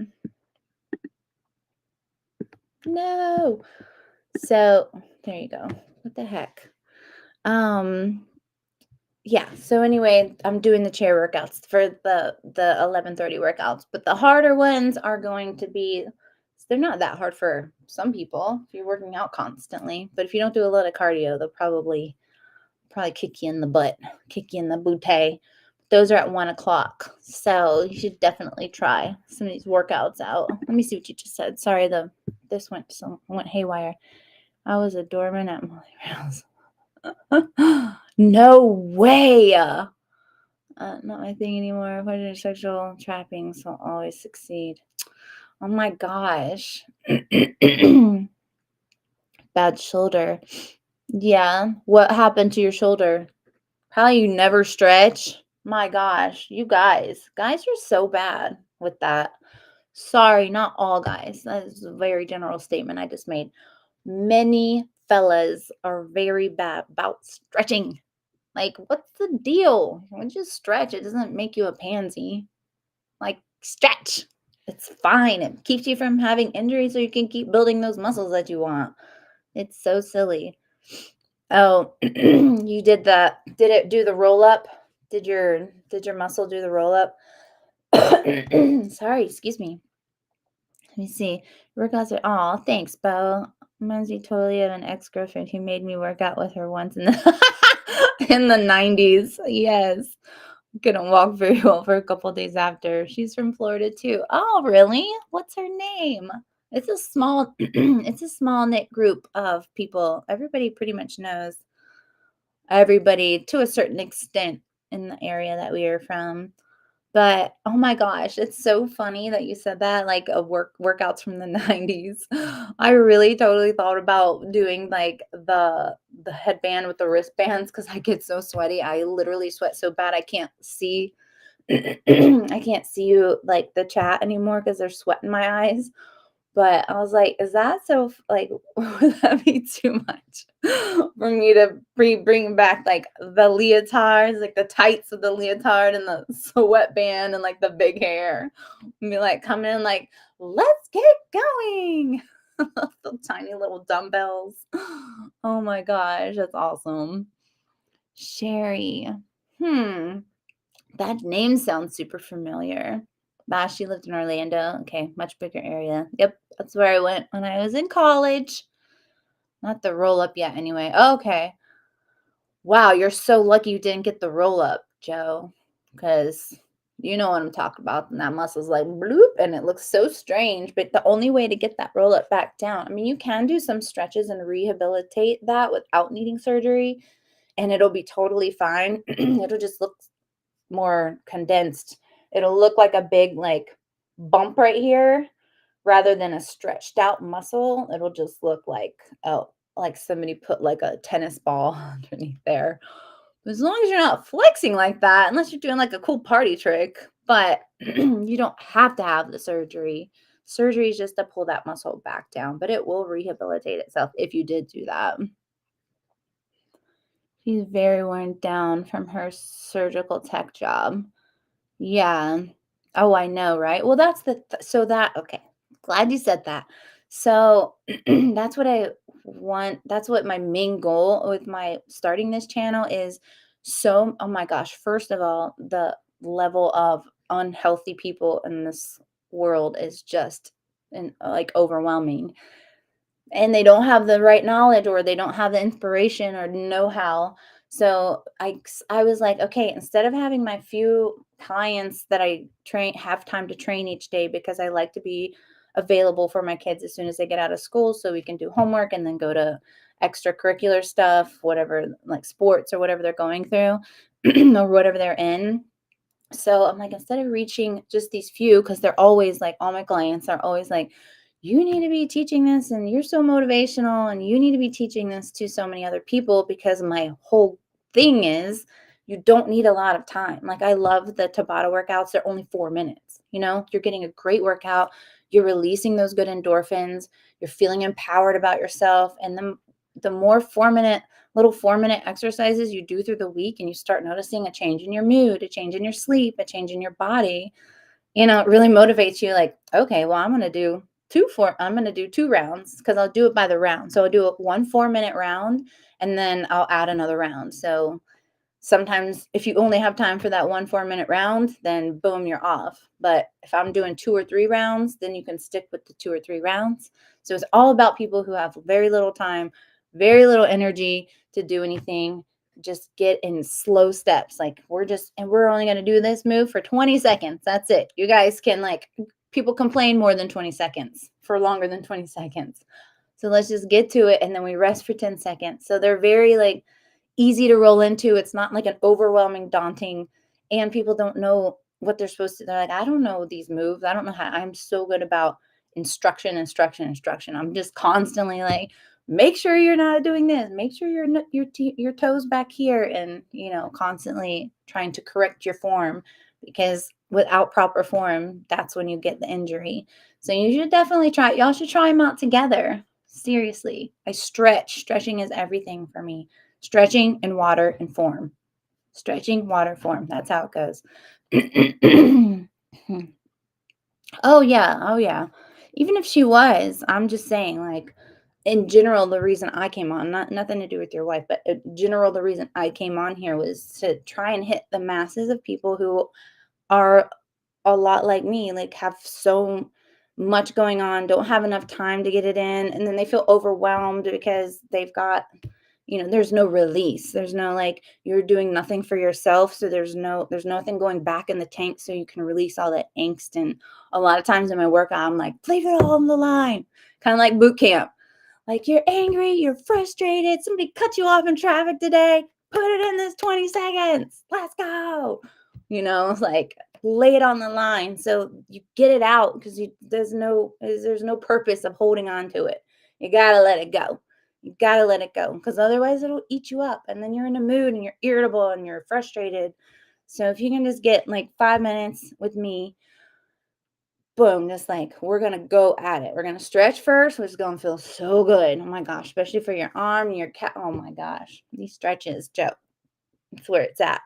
No. So there you go. What the heck? Um, yeah. So anyway, I'm doing the chair workouts for the 11:30 workouts, but the harder ones are going to be. They're not that hard for some people if you're working out constantly, but if you don't do a lot of cardio, they'll probably kick you in the butt, kick you in the booty. Those are at 1 o'clock, so you should definitely try some of these workouts out. Let me see what you just said. Sorry, this went haywire. I was a doorman at Molly Rouse. No way. Not my thing anymore. If I did sexual trappings, will always succeed. Oh my gosh. Bad shoulder. Yeah. What happened to your shoulder? How you never stretch? My gosh, you guys are so bad with that. Sorry, not all guys. That is a very general statement I just made. Many fellas are very bad about stretching. Like, what's the deal? You just stretch. It doesn't make you a pansy. Like, stretch. It's fine. It keeps you from having injuries so you can keep building those muscles that you want. It's so silly. Oh, you did that. Did it do the roll up? Did your muscle do the roll up? Sorry, excuse me. Let me see. Workouts are oh, thanks, Bo. Reminds me totally of an ex-girlfriend who made me work out with her once in the in the 90s. Yes. Couldn't walk very well for a couple days after. She's from Florida too. Oh, really? What's her name? It's a small it's a small knit group of people. Everybody pretty much knows everybody to a certain extent in the area that we are from. But oh my gosh, it's so funny that you said that, like a workouts from the 90s. I really totally thought about doing like the headband with the wristbands because I get so sweaty. I literally sweat so bad I can't see I can't see you like the chat anymore because there's sweat in my eyes. But I was like, is that so like would that be too much for me to bring back like the leotards, like the tights of the leotard and the sweatband and like the big hair? And be like coming in like, let's get going. The tiny little dumbbells. Oh my gosh, that's awesome. Sherry. Hmm. That name sounds super familiar. She lived in Orlando. Okay, much bigger area. Yep, that's where I went when I was in college. Not the roll up yet, anyway. Okay. Wow, you're so lucky you didn't get the roll up, Joe, because you know what I'm talking about. And that muscle's like bloop, and it looks so strange. But the only way to get that roll up back down, I mean, you can do some stretches and rehabilitate that without needing surgery, and it'll be totally fine. It'll just look more condensed. It'll look like a big like bump right here rather than a stretched out muscle. It'll just look like, oh, like somebody put like a tennis ball underneath there. As long as you're not flexing like that, unless you're doing like a cool party trick, but you don't have to have the surgery. Surgery is just to pull that muscle back down, but it will rehabilitate itself if you did do that. She's very worn down from her surgical tech job. Yeah. Oh, I know, right? Well, that's so that okay. Glad you said that. So that's what I want. That's what my main goal with my starting this channel is. So, oh my gosh, first of all, the level of unhealthy people in this world is just like overwhelming, and they don't have the right knowledge or they don't have the inspiration or know-how. So I was like, okay, instead of having my few clients that I train have time to train each day, because I like to be available for my kids as soon as they get out of school so we can do homework and then go to extracurricular stuff, whatever, like sports or whatever they're going through or whatever they're in. So I'm like, instead of reaching just these few, because they're always like, all my clients are always like, you need to be teaching this and you're so motivational and you need to be teaching this to so many other people, because my whole thing is you don't need a lot of time. Like, I love the Tabata workouts. They're only 4 minutes. You're getting a great workout. You're releasing those good endorphins. You're feeling empowered about yourself. And the more 4 minute little 4 minute exercises you do through the week, and you start noticing a change in your mood, a change in your sleep, a change in your body, it really motivates you. Like, okay, well, I'm going to do 2 rounds, because I'll do it by the round. So I'll do a 1 4 minute round, and then I'll add another round. So sometimes if you only have time for that 1 4 minute round, then boom, you're off. But if I'm doing 2 or 3 rounds, then you can stick with the 2 or 3 rounds. So it's all about people who have very little time, very little energy to do anything. Just get in slow steps. Like, we're only going to do this move for 20 seconds. That's it. You guys can, like, people complain more than 20 seconds for longer than 20 seconds. So let's just get to it. And then we rest for 10 seconds. So they're very like easy to roll into. It's not like an overwhelming, daunting, and people don't know what they're supposed to. They're like, I don't know these moves. I don't know how. I'm so good about instruction, instruction, instruction. I'm just constantly like, make sure you're not doing this. Make sure your toes back here, and constantly trying to correct your form, because without proper form, that's when you get the injury. So you should definitely try. Y'all should try them out together. Seriously, I stretch. Stretching is everything for me. Stretching and water and form. Stretching, water, form. That's how it goes. Oh, yeah. Oh, yeah. Even if she was, I'm just saying, like, in general, the reason I came on, nothing to do with your wife, but in general, the reason I came on here was to try and hit the masses of people who are a lot like me, like, have so much going on, don't have enough time to get it in, and then they feel overwhelmed because they've got, there's no release. There's no, like, you're doing nothing for yourself, so there's nothing going back in the tank so you can release all that angst. And a lot of times in my workout, I'm like, leave it all on the line, kind of like boot camp. Like, you're angry, you're frustrated, somebody cut you off in traffic today, put it in this 20 seconds. Let's go. Like, lay it on the line so you get it out, because there's no purpose of holding on to it. You got to let it go. You got to let it go, because otherwise it'll eat you up, and then you're in a mood and you're irritable and you're frustrated. So if you can just get like 5 minutes with me, boom, just like, we're going to go at it. We're going to stretch first, which is going to feel so good. Oh my gosh, especially for your arm, your cat. Oh my gosh, these stretches, Joe, it's where it's at.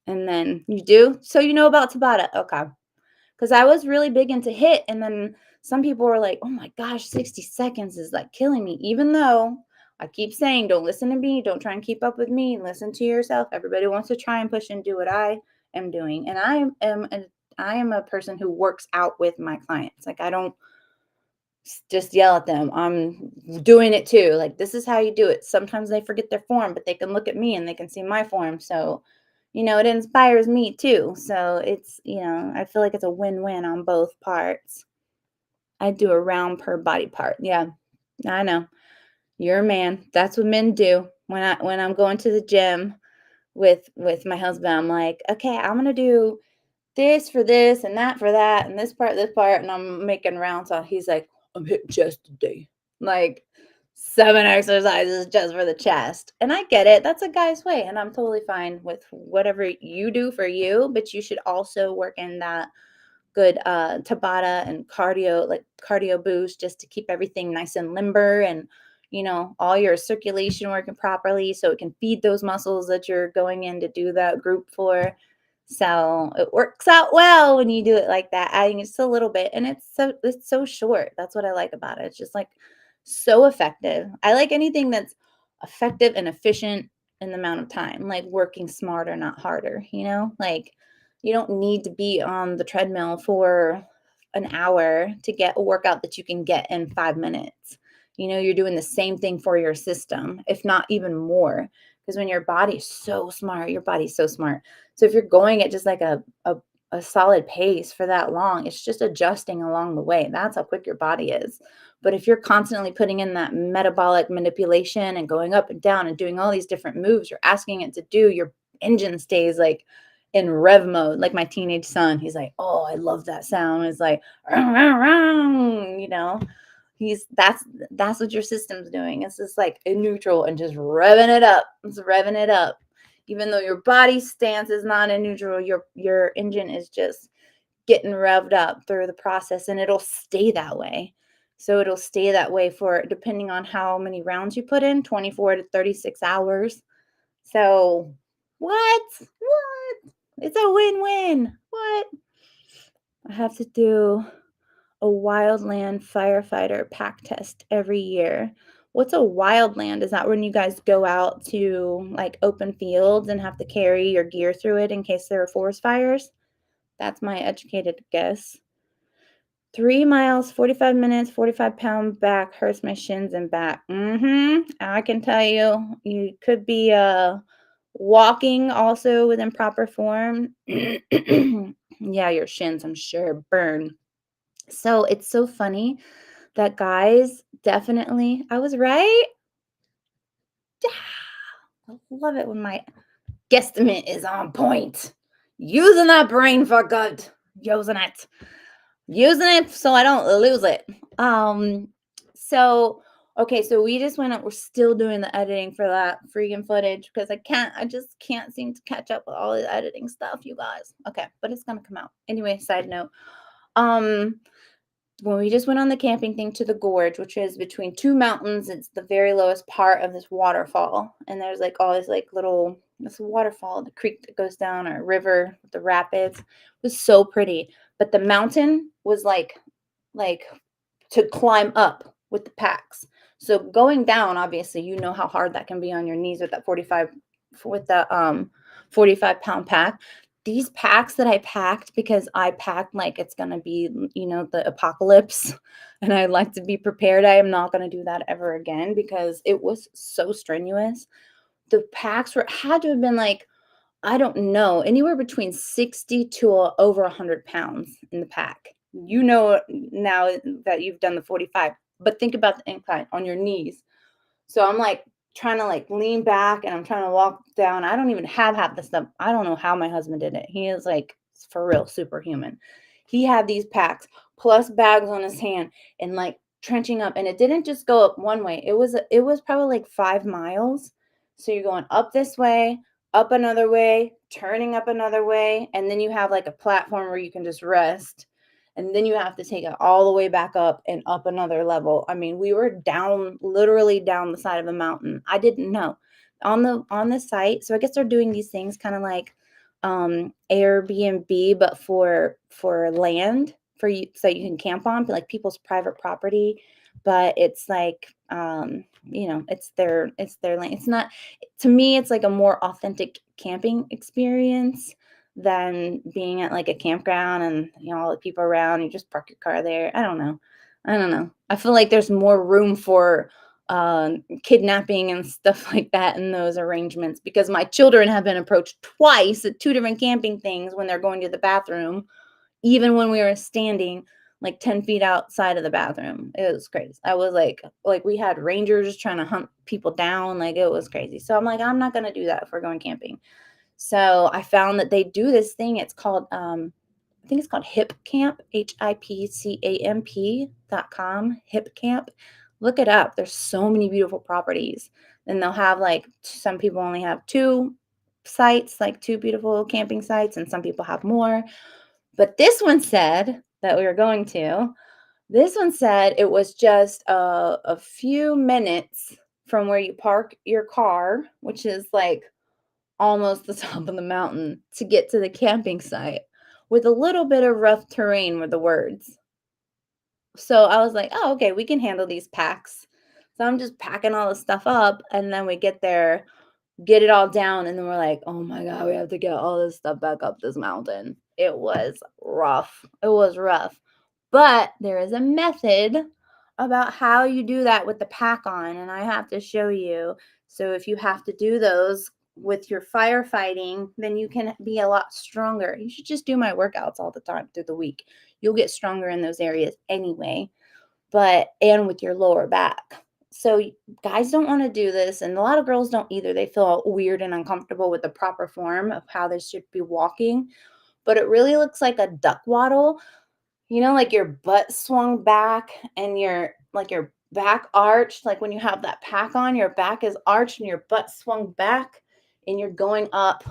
And then you do. So you know about Tabata. Okay. Because I was really big into HIIT. And then some people were like, oh my gosh, 60 seconds is like killing me. Even though I keep saying, don't listen to me. Don't try and keep up with me. Listen to yourself. Everybody wants to try and push and do what I am doing. And I am a person who works out with my clients. Like I don't just yell at them. I'm doing it too. Like this is how you do it. Sometimes they forget their form, but they can look at me and they can see my form. So, it inspires me too. So I feel like it's a win-win on both parts. I do a round per body part. Yeah. I know. You're a man. That's what men do. When I'm going to the gym with my husband, I'm like, okay, I'm gonna do this for this and that for that and this part, and I'm making rounds. So he's like, I'm hitting chest today. Like 7 exercises just for the chest. And I get it. That's a guy's way. And I'm totally fine with whatever you do for you, but you should also work in that good Tabata and cardio, like cardio boost, just to keep everything nice and limber and all your circulation working properly so it can feed those muscles that you're going in to do that group for. So it works out well when you do it like that, adding just a little bit, and it's so short. That's what I like about it. It's just like so effective. I like anything that's effective and efficient in the amount of time, like working smarter, not harder, like you don't need to be on the treadmill for an hour to get a workout that you can get in 5 minutes. You're doing the same thing for your system, if not even more. Because when your body's so smart, your body's so smart. So if you're going at just like a solid pace for that long, it's just adjusting along the way. That's how quick your body is. But if you're constantly putting in that metabolic manipulation and going up and down and doing all these different moves you're asking it to do, your engine stays like in rev mode. Like my teenage son, he's like, oh, I love that sound. It's like, "Rah, rah, rah," that's what your system's doing. It's just like in neutral and just revving it up. It's revving it up. Even though your body stance is not in neutral, your engine is just getting revved up through the process, and it'll stay that way. So it'll stay that way for, depending on how many rounds you put in, 24 to 36 hours. So what? What? It's a win-win. What? I have to do a wildland firefighter pack test every year. What's a wildland? Is that when you guys go out to like open fields and have to carry your gear through it in case there are forest fires? That's my educated guess. 3 miles, 45 minutes, 45-pound back hurts my shins and back. I can tell you, you could be walking also within proper form. Yeah, your shins, I'm sure, burn. So it's so funny that guys definitely, I was right. Yeah, I love it when my guesstimate is on point. Using that brain for good. Using it. Using it so I don't lose it. Um, so okay, so we just went up. We're still doing the editing for that freaking footage because I just can't seem to catch up with all the editing stuff, you guys. Okay, but it's gonna come out. Anyway, side note. Um, when we just went on the camping thing to the gorge, which is between two mountains, it's the very lowest part of this waterfall. And there's like all this like this waterfall, the creek that goes down, or river with the rapids. It was so pretty. But the mountain was like to climb up with the packs. So going down, obviously, how hard that can be on your knees with that 45-pound pack. These packs that I packed, because I packed like it's going to be, the apocalypse, and I like to be prepared. I am not going to do that ever again because it was so strenuous. The packs had to have been like, I don't know, anywhere between 60 to over 100 pounds in the pack. Now that you've done the 45, but think about the incline on your knees. So I'm like trying to like lean back and I'm trying to walk down. I don't even have half the stuff. I don't know how my husband did it. He is like for real superhuman. He had these packs plus bags on his hand and like trenching up, and it didn't just go up one way. It was probably like 5 miles. So you're going up this way, up another way, turning up another way, and then you have like a platform where you can just rest. And then you have to take it all the way back up and up another level. I mean, we were literally down the side of a mountain. I didn't know on the site. So I guess they're doing these things kind of like Airbnb, but for land. for you so you can camp on, like people's private property, but it's like it's their land. It's not to me, it's like a more authentic camping experience than being at like a campground and all the people around, you just park your car there. I don't know. I don't know. I feel like there's more room for kidnapping and stuff like that in those arrangements because my children have been approached twice at two different camping things when they're going to the bathroom, even when we were standing like 10 feet outside of the bathroom. It was crazy. I was like we had rangers trying to hunt people down. Like it was crazy. So I'm like, I'm not going to do that if we're going camping. So I found that they do this thing. It's called, I think it's called Hip Camp, HIPCAMP.com, Hip Camp. Look it up. There's so many beautiful properties. And they'll have like some people only have two sites, like two beautiful camping sites, and some people have more. But this one said that we were going to, this one said it was just a few minutes from where you park your car, which is like almost the top of the mountain to get to the camping site with a little bit of rough terrain were the words. So I was like, oh, okay, we can handle these packs. So I'm just packing all the stuff up. And then we get there, get it all down. And then we're like, oh my God, we have to get all this stuff back up this mountain. It was rough. It was rough. But there is a method about how you do that with the pack on. And I have to show you. So if you have to do those with your firefighting, then you can be a lot stronger. You should just do my workouts all the time through the week. You'll get stronger in those areas anyway, but and with your lower back. So guys don't want to do this, and a lot of girls don't either. They feel weird and uncomfortable with the proper form of how they should be walking, but it really looks like a duck waddle. Like your butt swung back and your back arched, like when you have that pack on, your back is arched and your butt swung back and you're going up,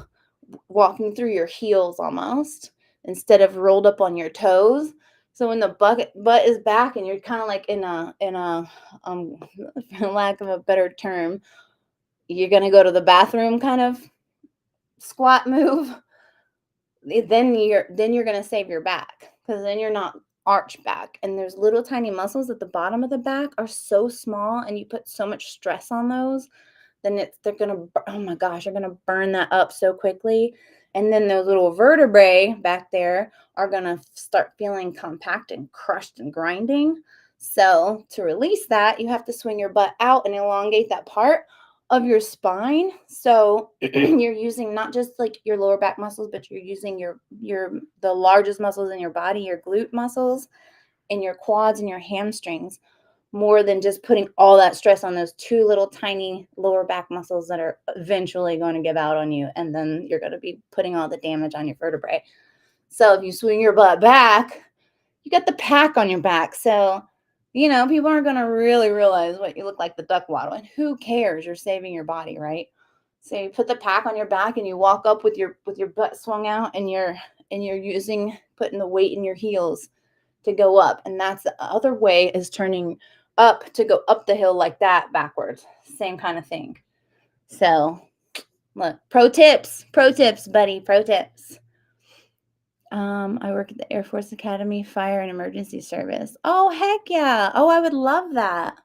walking through your heels almost instead of rolled up on your toes. So when the butt is back and you're kind of like in a for lack of a better term, you're gonna go to the bathroom kind of squat move. Then you're gonna save your back because then you're not arched back. And there's little tiny muscles at the bottom of the back are so small, and you put so much stress on those, then they're gonna oh my gosh, they're gonna burn that up so quickly. And then those little vertebrae back there are gonna start feeling compact and crushed and grinding. So to release that, you have to swing your butt out and elongate that part of your spine. So you're using not just like your lower back muscles, but you're using your the largest muscles in your body, your glute muscles and your quads and your hamstrings, more than just putting all that stress on those two little tiny lower back muscles that are eventually going to give out on you. And then you're going to be putting all the damage on your vertebrae. So if you swing your butt back, you got the pack on your back. So, people aren't going to really realize what you look like, the duck waddle. And who cares? You're saving your body, right? So you put the pack on your back and you walk up with your butt swung out, and you're putting the weight in your heels to go up. And that's the other way, is turning up to go up the hill like that backwards. Same kind of thing. So look, pro tips, buddy, pro tips. I work at the Air Force Academy Fire and Emergency Service. Oh, heck yeah. Oh, I would love that.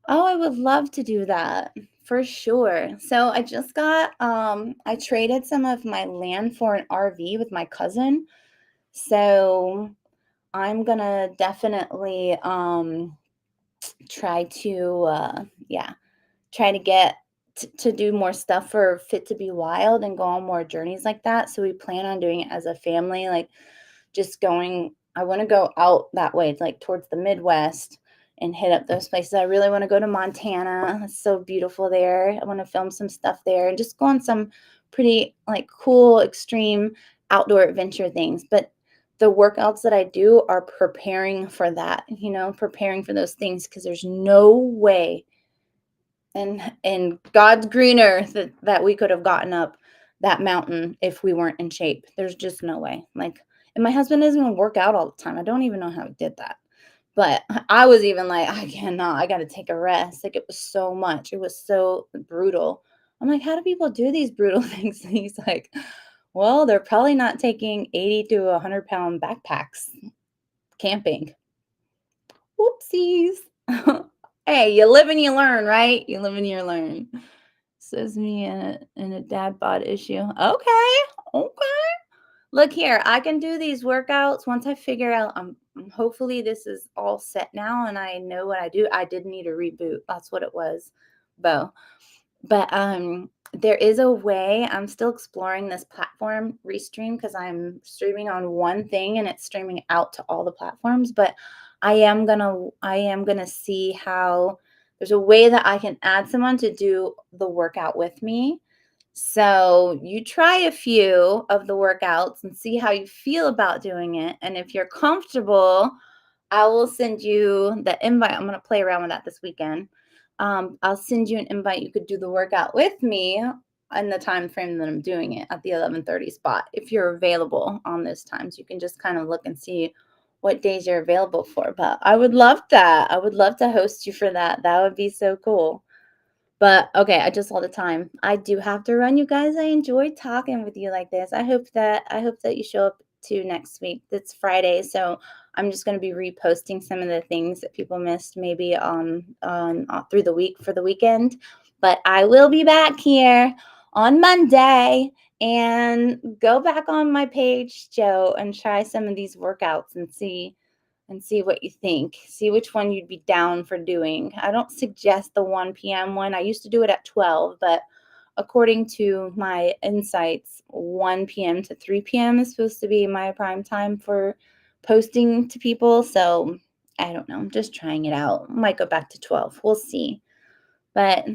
Oh, I would love to do that for sure. So I just I traded some of my land for an RV with my cousin. So I'm gonna definitely try to try to get to do more stuff for Fit to Be Wild and go on more journeys like that. So we plan on doing it as a family, like just going. I want to go out that way, like towards the Midwest, and hit up those places. I really want to go to Montana. It's so beautiful there. I want to film some stuff there and just go on some pretty like cool, extreme outdoor adventure things. But the workouts that I do are preparing for that, preparing for those things, because there's no way and God's green earth that we could have gotten up that mountain if we weren't in shape. There's just no way. Like, and my husband doesn't even work out all the time. I don't even know how he did that. But I was even like, I cannot, I got to take a rest. Like, it was so much. It was so brutal. I'm like, how do people do these brutal things? And he's like, well, they're probably not taking 80 to 100-pound backpacks. camping. Whoopsies. Hey, you live and you learn, right? You live and you learn. Says me in a dad bod issue. Okay. Okay. Look here, I can do these workouts once I figure out hopefully this is all set now and I know what I do. I did need a reboot. That's what it was. Bo. But there is a way. I'm still exploring this platform Restream because I'm streaming on one thing and it's streaming out to all the platforms. But I am gonna see how there's a way that I can add someone to do the workout with me. So you try a few of the workouts and see how you feel about doing it. And if you're comfortable, I will send you the invite. I'm going to play around with that this weekend. I'll send you an invite. You could do the workout with me in the time frame that I'm doing it at the 11:30 spot. If you're available on those times, you can just kind of look and see what days you're available for. But I would love that. I would love to host you for that. That would be so cool. But okay, I just saw the time. I do have to run, you guys. I enjoyed talking with you like this. I hope that you show up to next week. It's Friday, so I'm just going to be reposting some of the things that people missed maybe on through the week for the weekend. But I will be back here on Monday and go back on my page, Joe, and try some of these workouts and see what you think. See which one you'd be down for doing. I don't suggest the 1 p.m. one. I used to do it at 12, but according to my insights, 1 p.m. to 3 p.m. is supposed to be my prime time for posting to people. So I don't know. I'm just trying it out. Might go back to 12. We'll see. But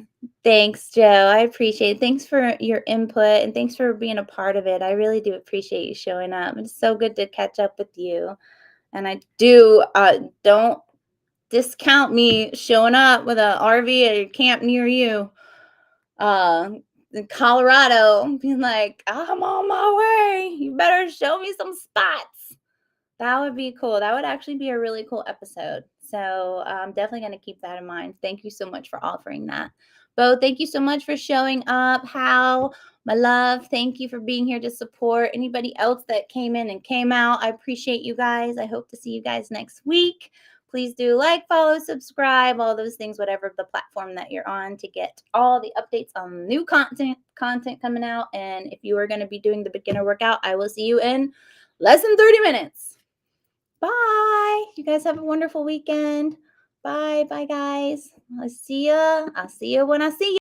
thanks, Joe. I appreciate it. Thanks for your input and thanks for being a part of it. I really do appreciate you showing up. It's so good to catch up with you. And I don't discount me showing up with a RV at a camp near you, uh, in Colorado, being like, I'm on my way. You better show me some spots. That would be cool. That would actually be a really cool episode. So I'm definitely going to keep that in mind. Thank you so much for offering that. Bo, thank you so much for showing up. Hal, my love, thank you for being here to support anybody else that came in and came out. I appreciate you guys. I hope to see you guys next week. Please do like, follow, subscribe, all those things, whatever the platform that you're on, to get all the updates on new content coming out. And if you are going to be doing the beginner workout, I will see you in less than 30 minutes. Bye. You guys have a wonderful weekend. Bye. Bye, guys. I'll see ya when I see you.